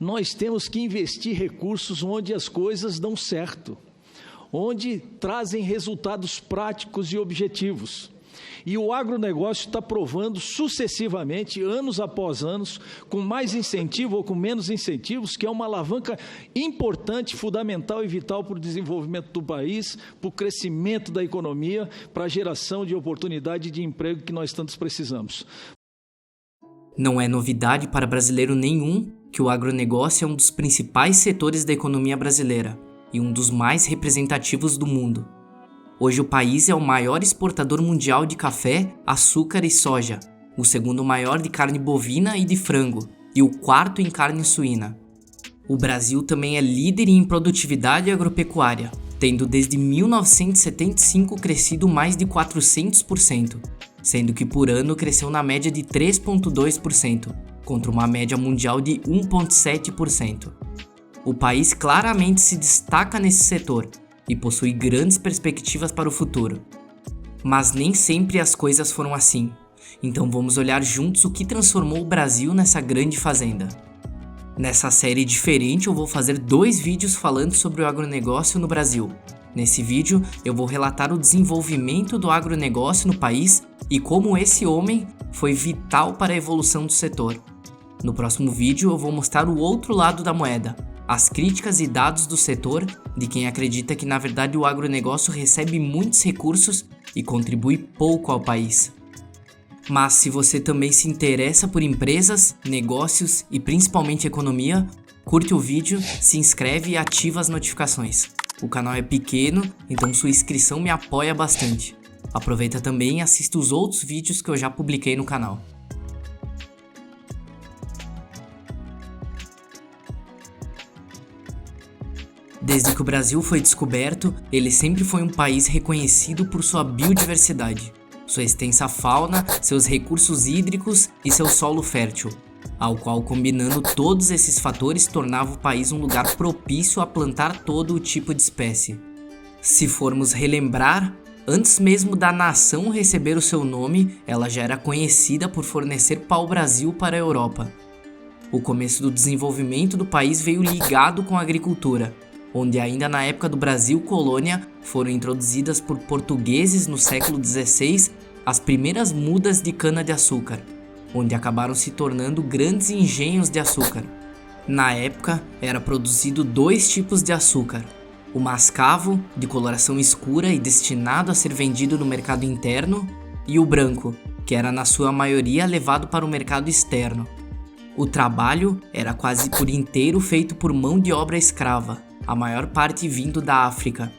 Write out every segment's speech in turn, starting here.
nós temos que investir recursos onde as coisas dão certo, onde trazem resultados práticos e objetivos. E o agronegócio está provando sucessivamente, anos após anos, com mais incentivo ou com menos incentivos, que é uma alavanca importante, fundamental e vital para o desenvolvimento do país, para o crescimento da economia, para a geração de oportunidade de emprego que nós tantos precisamos. Não é novidade para brasileiro nenhum que o agronegócio é um dos principais setores da economia brasileira e um dos mais representativos do mundo. Hoje o país é o maior exportador mundial de café, açúcar e soja, o segundo maior de carne bovina e de frango, e o quarto em carne suína. O Brasil também é líder em produtividade agropecuária, tendo desde 1975 crescido mais de 400%, sendo que por ano cresceu na média de 3,2%, contra uma média mundial de 1,7%. O país claramente se destaca nesse setor, e possui grandes perspectivas para o futuro. Mas nem sempre as coisas foram assim, então vamos olhar juntos o que transformou o Brasil nessa grande fazenda. Nessa série diferente eu vou fazer 2 vídeos falando sobre o agronegócio no Brasil. Nesse vídeo eu vou relatar o desenvolvimento do agronegócio no país e como esse homem foi vital para a evolução do setor. No próximo vídeo eu vou mostrar o outro lado da moeda, as críticas e dados do setor de quem acredita que na verdade o agronegócio recebe muitos recursos e contribui pouco ao país. Mas se você também se interessa por empresas, negócios e principalmente economia, curte o vídeo, se inscreve e ativa as notificações. O canal é pequeno, então sua inscrição me apoia bastante. Aproveita também e assista os outros vídeos que eu já publiquei no canal. Desde que o Brasil foi descoberto, ele sempre foi um país reconhecido por sua biodiversidade, sua extensa fauna, seus recursos hídricos e seu solo fértil, ao qual, combinando todos esses fatores, tornava o país um lugar propício a plantar todo o tipo de espécie. Se formos relembrar, antes mesmo da nação receber o seu nome, ela já era conhecida por fornecer pau-brasil para a Europa. O começo do desenvolvimento do país veio ligado com a agricultura, onde ainda na época do Brasil colônia foram introduzidas por portugueses no século XVI as primeiras mudas de cana-de-açúcar, onde acabaram se tornando grandes engenhos de açúcar. Na época, era produzido 2 tipos de açúcar, o mascavo, de coloração escura e destinado a ser vendido no mercado interno, e o branco, que era na sua maioria levado para o mercado externo. O trabalho era quase por inteiro feito por mão de obra escrava, a maior parte vindo da África.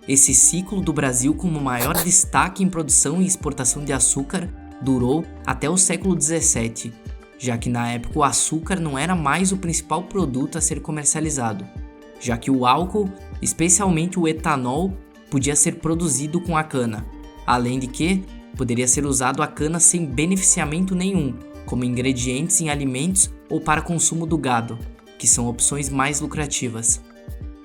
Esse ciclo do Brasil como maior destaque em produção e exportação de açúcar durou até o século XVII, já que na época o açúcar não era mais o principal produto a ser comercializado, já que o álcool, especialmente o etanol, podia ser produzido com a cana, além de que poderia ser usado a cana sem beneficiamento nenhum, como ingredientes em alimentos ou para consumo do gado, que são opções mais lucrativas.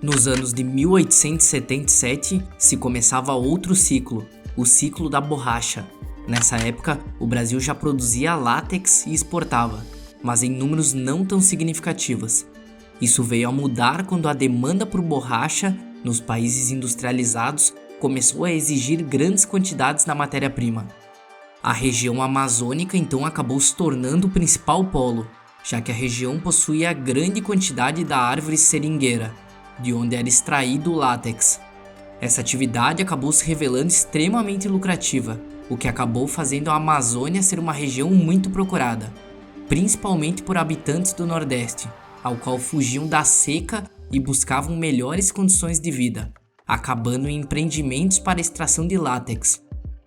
Nos anos de 1877 se começava outro ciclo, o ciclo da borracha. Nessa época, o Brasil já produzia látex e exportava, mas em números não tão significativos. Isso veio a mudar quando a demanda por borracha nos países industrializados começou a exigir grandes quantidades da matéria-prima. A região amazônica então acabou se tornando o principal polo, já que a região possuía grande quantidade da árvore seringueira, de onde era extraído o látex. Essa atividade acabou se revelando extremamente lucrativa, o que acabou fazendo a Amazônia ser uma região muito procurada, principalmente por habitantes do Nordeste, ao qual fugiam da seca e buscavam melhores condições de vida, acabando em empreendimentos para a extração de látex.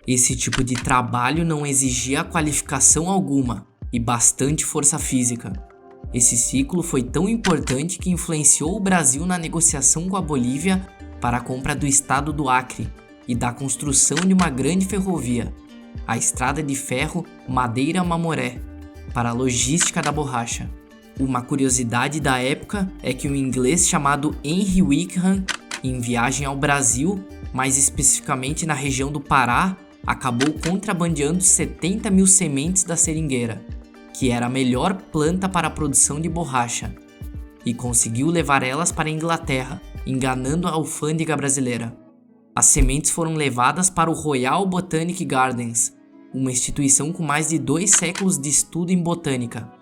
Esse tipo de trabalho não exigia qualificação alguma e bastante força física. Esse ciclo foi tão importante que influenciou o Brasil na negociação com a Bolívia para a compra do estado do Acre e da construção de uma grande ferrovia, a Estrada de Ferro Madeira-Mamoré, para a logística da borracha. Uma curiosidade da época é que um inglês chamado Henry Wickham, em viagem ao Brasil, mais especificamente na região do Pará, acabou contrabandeando 70 mil sementes da seringueira, que era a melhor planta para a produção de borracha. e conseguiu levar elas para a Inglaterra, enganando a alfândega brasileira. As sementes foram levadas para o Royal Botanic Gardens, uma instituição com mais de 2 séculos de estudo em botânica.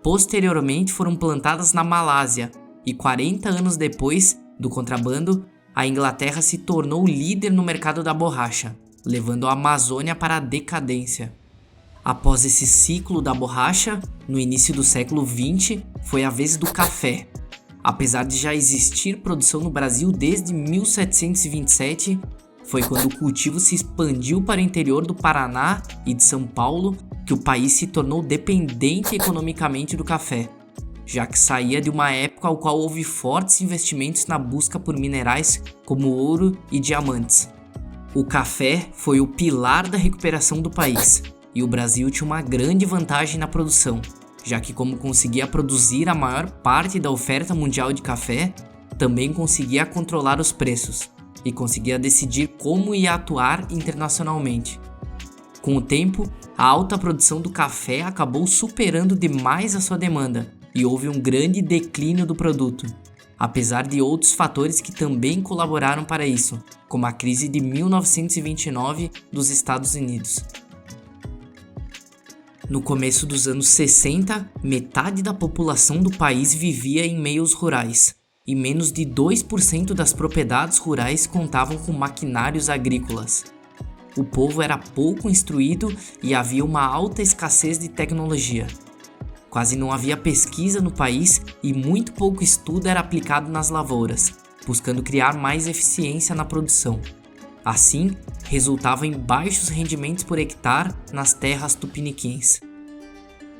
Posteriormente foram plantadas na Malásia e 40 anos depois do contrabando, a Inglaterra se tornou líder no mercado da borracha, levando a Amazônia para a decadência. Após esse ciclo da borracha, no início do século XX, foi a vez do café. Apesar de já existir produção no Brasil desde 1727, foi quando o cultivo se expandiu para o interior do Paraná e de São Paulo que o país se tornou dependente economicamente do café, já que saía de uma época ao qual houve fortes investimentos na busca por minerais como ouro e diamantes. O café foi o pilar da recuperação do país, e o Brasil tinha uma grande vantagem na produção, já que como conseguia produzir a maior parte da oferta mundial de café, também conseguia controlar os preços e conseguia decidir como ia atuar internacionalmente. Com o tempo, a alta produção do café acabou superando demais a sua demanda e houve um grande declínio do produto, apesar de outros fatores que também colaboraram para isso, como a crise de 1929 dos Estados Unidos. No começo dos anos 60, metade da população do país vivia em meios rurais, e menos de 2% das propriedades rurais contavam com maquinários agrícolas. O povo era pouco instruído e havia uma alta escassez de tecnologia. Quase não havia pesquisa no país e muito pouco estudo era aplicado nas lavouras, buscando criar mais eficiência na produção. Assim, resultava em baixos rendimentos por hectare nas terras tupiniquins.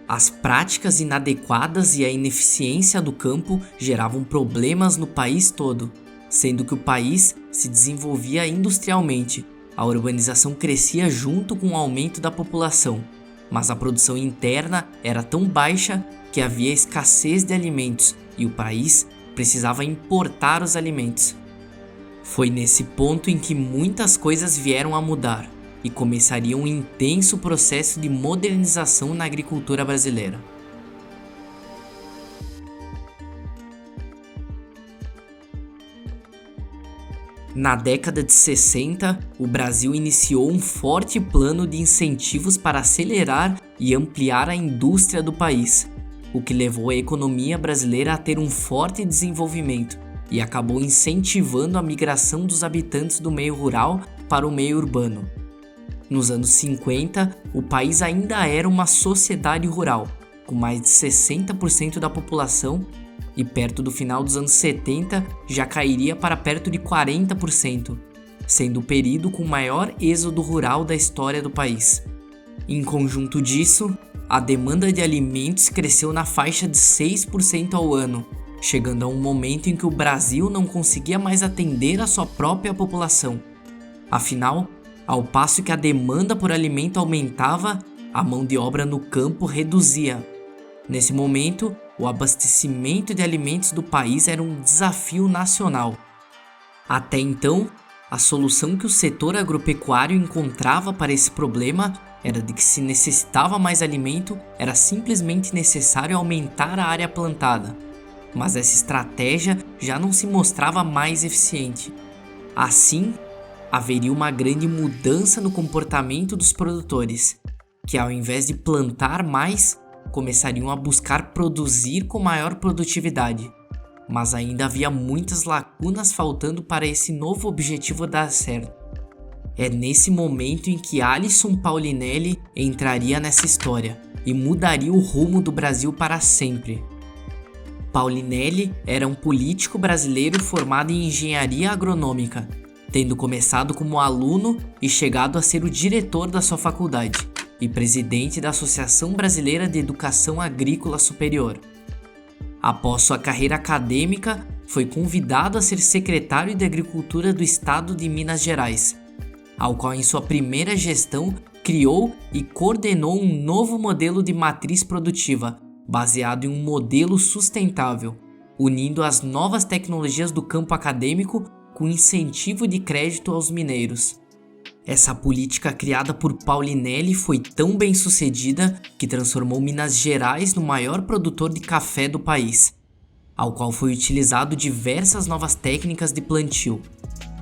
As práticas inadequadas e a ineficiência do campo geravam problemas no país todo, sendo que o país se desenvolvia industrialmente. A urbanização crescia junto com o aumento da população, mas a produção interna era tão baixa que havia escassez de alimentos e o país precisava importar os alimentos. Foi nesse ponto em que muitas coisas vieram a mudar e começaria um intenso processo de modernização na agricultura brasileira. Na década de 60, o Brasil iniciou um forte plano de incentivos para acelerar e ampliar a indústria do país, o que levou a economia brasileira a ter um forte desenvolvimento e acabou incentivando a migração dos habitantes do meio rural para o meio urbano. Nos anos 50, o país ainda era uma sociedade rural, com mais de 60% da população, e perto do final dos anos 70 já cairia para perto de 40%, sendo o período com maior êxodo rural da história do país. Em conjunto disso, a demanda de alimentos cresceu na faixa de 6% ao ano, chegando a um momento em que o Brasil não conseguia mais atender a sua própria população. Afinal, ao passo que a demanda por alimento aumentava, a mão de obra no campo reduzia. Nesse momento, o abastecimento de alimentos do país era um desafio nacional. Até então, a solução que o setor agropecuário encontrava para esse problema era de que se necessitava mais alimento, era simplesmente necessário aumentar a área plantada. Mas essa estratégia já não se mostrava mais eficiente. Assim, haveria uma grande mudança no comportamento dos produtores, que ao invés de plantar mais, começariam a buscar produzir com maior produtividade. Mas ainda havia muitas lacunas faltando para esse novo objetivo dar certo. É nesse momento em que Alisson Paulinelli entraria nessa história e mudaria o rumo do Brasil para sempre. Paulinelli era um político brasileiro formado em engenharia agronômica, tendo começado como aluno e chegado a ser o diretor da sua faculdade e presidente da Associação Brasileira de Educação Agrícola Superior. Após sua carreira acadêmica, foi convidado a ser secretário de Agricultura do Estado de Minas Gerais, ao qual em sua primeira gestão criou e coordenou um novo modelo de matriz produtiva, baseado em um modelo sustentável, unindo as novas tecnologias do campo acadêmico com incentivo de crédito aos mineiros. Essa política criada por Paulinelli foi tão bem sucedida que transformou Minas Gerais no maior produtor de café do país. ao qual foi utilizado diversas novas técnicas de plantio.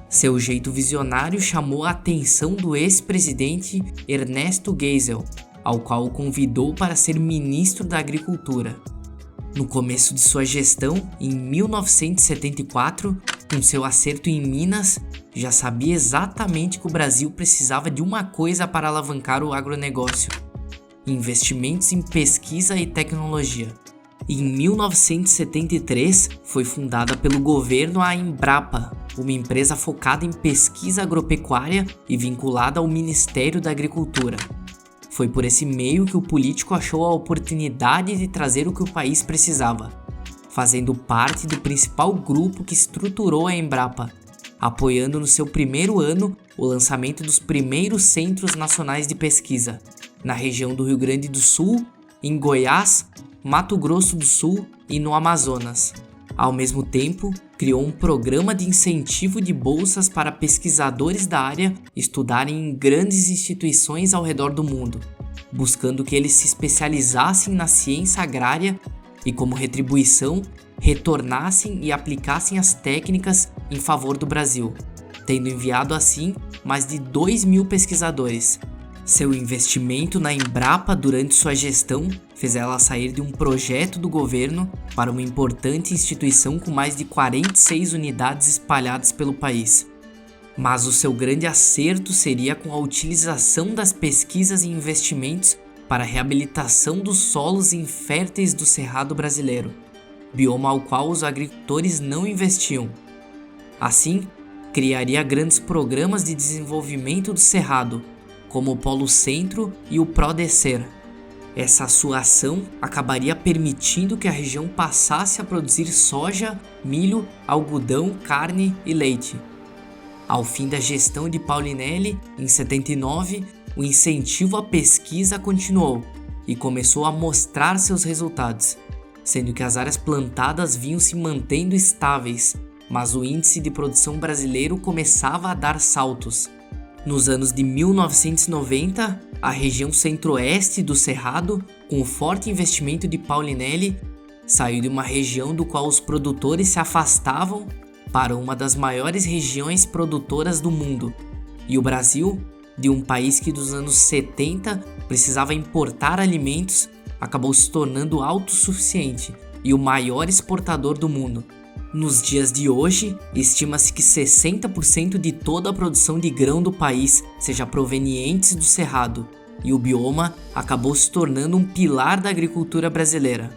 Seu jeito visionário chamou a atenção do ex-presidente Ernesto Geisel, ao qual o convidou para ser ministro da Agricultura. No começo de sua gestão, em 1974, com seu acerto em Minas, já sabia exatamente que o Brasil precisava de uma coisa para alavancar o agronegócio: investimentos em pesquisa e tecnologia. Em 1973, foi fundada pelo governo a Embrapa, uma empresa focada em pesquisa agropecuária e vinculada ao Ministério da Agricultura. Foi por esse meio que o político achou a oportunidade de trazer o que o país precisava, fazendo parte do principal grupo que estruturou a Embrapa, apoiando no seu primeiro ano o lançamento dos primeiros centros nacionais de pesquisa, na região do Rio Grande do Sul, em Goiás, Mato Grosso do Sul e no Amazonas. Ao mesmo tempo, criou um programa de incentivo de bolsas para pesquisadores da área estudarem em grandes instituições ao redor do mundo, buscando que eles se especializassem na ciência agrária e, como retribuição, retornassem e aplicassem as técnicas em favor do Brasil, tendo enviado assim mais de 2.000 pesquisadores. Seu investimento na Embrapa durante sua gestão fez ela sair de um projeto do governo para uma importante instituição com mais de 46 unidades espalhadas pelo país. Mas o seu grande acerto seria com a utilização das pesquisas e investimentos para a reabilitação dos solos inférteis do Cerrado brasileiro, bioma ao qual os agricultores não investiam. Assim, criaria grandes programas de desenvolvimento do Cerrado, como o Polo Centro e o Prodecer. Essa sua ação acabaria permitindo que a região passasse a produzir soja, milho, algodão, carne e leite. Ao fim da gestão de Paulinelli, em 79, o incentivo à pesquisa continuou e começou a mostrar seus resultados, sendo que as áreas plantadas vinham se mantendo estáveis, mas o índice de produção brasileiro começava a dar saltos. Nos anos de 1990, a região centro-oeste do Cerrado, com o forte investimento de Paulinelli, saiu de uma região do qual os produtores se afastavam para uma das maiores regiões produtoras do mundo. E o Brasil, de um país que dos anos 70 precisava importar alimentos, acabou se tornando autossuficiente e o maior exportador do mundo. Nos dias de hoje, estima-se que 60% de toda a produção de grão do país seja proveniente do Cerrado, e o bioma acabou se tornando um pilar da agricultura brasileira.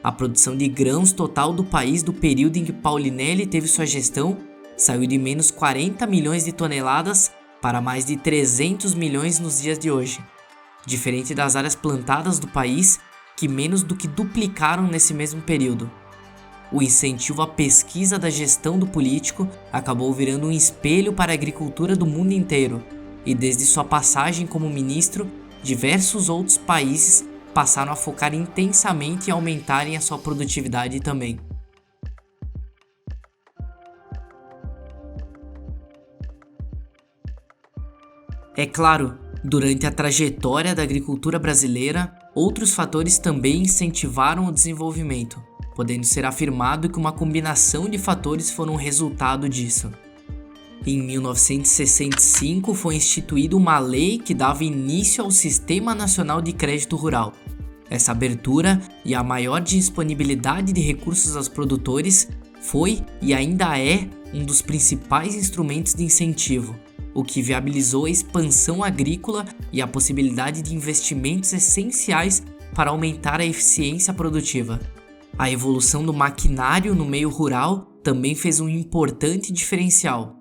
A produção de grãos total do país do período em que Paulinelli teve sua gestão saiu de menos 40 milhões de toneladas para mais de 300 milhões nos dias de hoje, diferente das áreas plantadas do país, que menos do que duplicaram nesse mesmo período. O incentivo à pesquisa da gestão do político acabou virando um espelho para a agricultura do mundo inteiro, e desde sua passagem como ministro, diversos outros países passaram a focar intensamente em aumentarem a sua produtividade também. É claro, durante a trajetória da agricultura brasileira, outros fatores também incentivaram o desenvolvimento, podendo ser afirmado que uma combinação de fatores foram resultado disso. Em 1965 foi instituída uma lei que dava início ao Sistema Nacional de Crédito Rural. Essa abertura e a maior disponibilidade de recursos aos produtores foi e ainda é um dos principais instrumentos de incentivo, o que viabilizou a expansão agrícola e a possibilidade de investimentos essenciais para aumentar a eficiência produtiva. A evolução do maquinário no meio rural também fez um importante diferencial.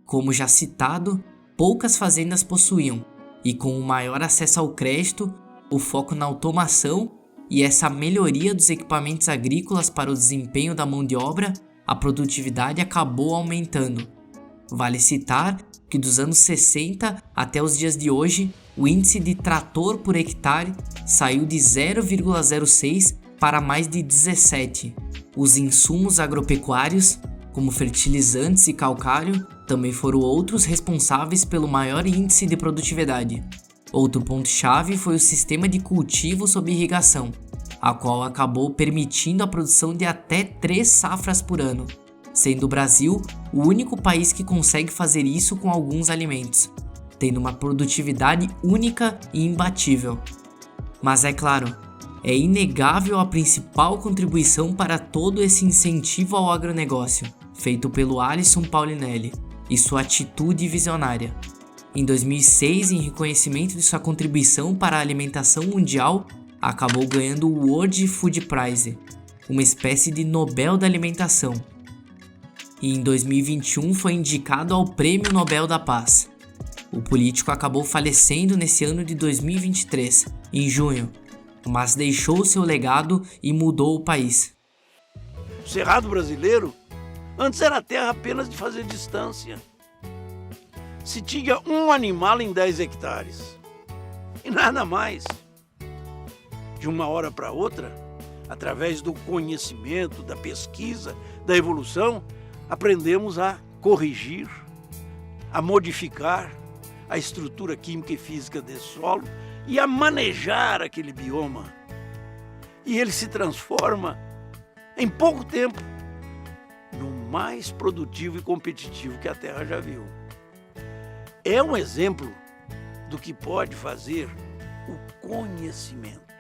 Como já citado, poucas fazendas possuíam, e com o maior acesso ao crédito, o foco na automação e essa melhoria dos equipamentos agrícolas para o desempenho da mão de obra, a produtividade acabou aumentando. Vale citar que dos anos 60 até os dias de hoje, o índice de trator por hectare saiu de 0,06 para mais de 17. Os insumos agropecuários, como fertilizantes e calcário, também foram outros responsáveis pelo maior índice de produtividade. Outro ponto-chave foi o sistema de cultivo sob irrigação, a qual acabou permitindo a produção de até 3 safras por ano, sendo o Brasil o único país que consegue fazer isso com alguns alimentos, tendo uma produtividade única e imbatível. Mas é claro, é inegável a principal contribuição para todo esse incentivo ao agronegócio, feito pelo Alisson Paulinelli e sua atitude visionária. Em 2006, em reconhecimento de sua contribuição para a alimentação mundial, acabou ganhando o World Food Prize, uma espécie de Nobel da Alimentação. E em 2021 foi indicado ao Prêmio Nobel da Paz. O político acabou falecendo nesse ano de 2023, em junho, mas deixou seu legado e mudou o país. O Cerrado brasileiro antes era terra apenas de fazer distância. Se tinha um animal em 10 hectares e nada mais. De uma hora para outra, através do conhecimento, da pesquisa, da evolução, aprendemos a corrigir, a modificar a estrutura química e física desse solo e a manejar aquele bioma. E ele se transforma, em pouco tempo, no mais produtivo e competitivo que a Terra já viu. É um exemplo do que pode fazer o conhecimento.